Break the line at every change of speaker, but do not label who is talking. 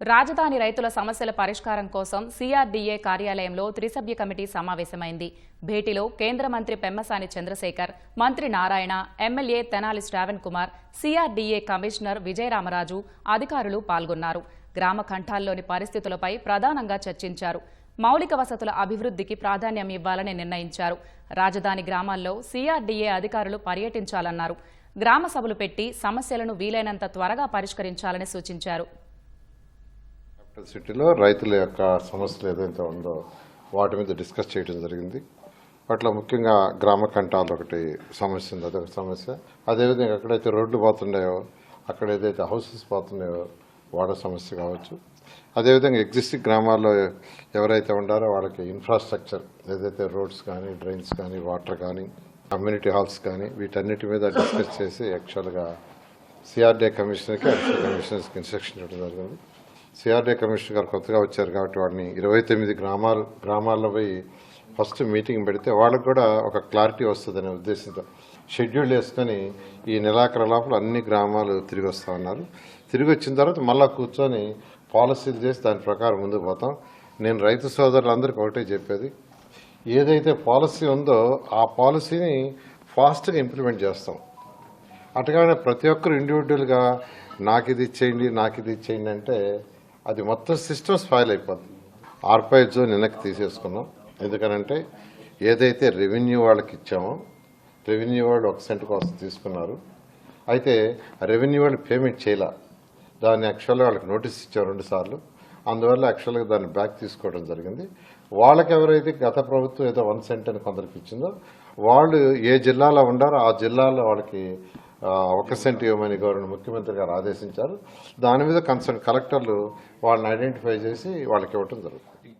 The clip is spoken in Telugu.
రాజధాని రైతుల సమస్యల పరిష్కారం కోసం సిఆర్డీఏ కార్యాలయంలో త్రిసభ్య కమిటీ సమావేశమైంది. భేటీలో కేంద్ర మంత్రి పెమ్మసాని చంద్రశేఖర్, మంత్రి Narayana, MLA Tenali Shravan Kumar, CRDA commissioner Vijayaramaraju అధికారులు పాల్గొన్నారు. గ్రామ కంఠాల్లోని పరిస్థితులపై ప్రధానంగా చర్చించారు. మౌలిక వసతుల అభివృద్ధికి ప్రాధాన్యం ఇవ్వాలని నిర్ణయించారు. రాజధాని గ్రామాల్లో సిఆర్డీఏ అధికారులు పర్యటించాలన్నారు. గ్రామ సభలు పెట్టి సమస్యలను వీలైనంత త్వరగా పరిష్కరించాలని సూచించారు.
సిటీలో రైతుల యొక్క సమస్యలు ఏదైతే ఉందో వాటి మీద డిస్కస్ చేయడం జరిగింది. అట్లా ముఖ్యంగా గ్రామ కంఠాలు ఒకటి సమస్య ఉంది, అదొక సమస్య. అదేవిధంగా ఎక్కడైతే రోడ్లు పోతున్నాయో, అక్కడ ఏదైతే హౌసెస్ పోతున్నాయో వాటర్ సమస్య కావచ్చు. అదేవిధంగా ఎగ్జిస్టింగ్ గ్రామాల్లో ఎవరైతే ఉండారో వాళ్ళకి ఇన్ఫ్రాస్ట్రక్చర్ ఏదైతే రోడ్స్ కానీ, డ్రైన్స్ కానీ, వాటర్ కానీ, కమ్యూనిటీ హాల్స్ కానీ వీటన్నిటి మీద డిస్కస్ చేసి యాక్చువల్గా సిఆర్డీఏ కమిషనర్కి, అడిషనల్ కమిషనర్స్కి ఇన్స్ట్రక్షన్ ఇవ్వడం జరిగింది. సిఆర్డీఏ కమిషనర్ గారు కొత్తగా వచ్చారు కాబట్టి వాడిని 29 గ్రామాల్లో పోయి ఫస్ట్ మీటింగ్ పెడితే వాళ్ళకు కూడా ఒక క్లారిటీ వస్తుందనే ఉద్దేశంతో షెడ్యూల్ వేసుకొని ఈ నెలాఖరు లోపల అన్ని గ్రామాలు తిరిగి వస్తూ ఉన్నారు. తిరిగి వచ్చిన తర్వాత మళ్ళీ కూర్చొని పాలసీలు చేసి దాని ప్రకారం ముందుకు పోతాం. నేను రైతు సోదరులందరికీ ఒకటే చెప్పేది, ఏదైతే పాలసీ ఉందో ఆ పాలసీని ఫాస్ట్గా ఇంప్లిమెంట్ చేస్తాం. అటుగానే ప్రతి ఒక్కరు ఇండివిజువల్గా నాకు ఇది ఇచ్చేయండి అంటే అది మొత్తం సిస్టమ్ స్పాయిల్ అయిపోతుంది. ఆర్పైడ్ జోన్ వెనక్కి తీసేసుకున్నాం. ఎందుకనంటే ఏదైతే రెవెన్యూ వాళ్ళకి ఇచ్చామో రెవెన్యూ వాళ్ళు 1 సెంట్ కోసం తీసుకున్నారు. అయితే రెవెన్యూ వాళ్ళు పేమెంట్ చేయలే. దాన్ని యాక్చువల్గా వాళ్ళకి నోటీస్ ఇచ్చాం 2 సార్లు. అందువల్ల యాక్చువల్గా దాన్ని బ్యాక్ తీసుకోవడం జరిగింది. వాళ్ళకి ఎవరైతే గత ప్రభుత్వం ఏదో 1 సెంట్ అని కొందరికి ఇచ్చిందో వాళ్ళు ఏ జిల్లాలో ఉండారో ఆ జిల్లాలో వాళ్ళకి 1 సెంట్ ఇవ్వమని ముఖ్యమంత్రి గారు ఆదేశించారు. దాని మీద కన్సర్న్ కలెక్టర్లు వాళ్ళని ఐడెంటిఫై చేసి వాళ్ళకి ఇవ్వటం జరుగుతుంది.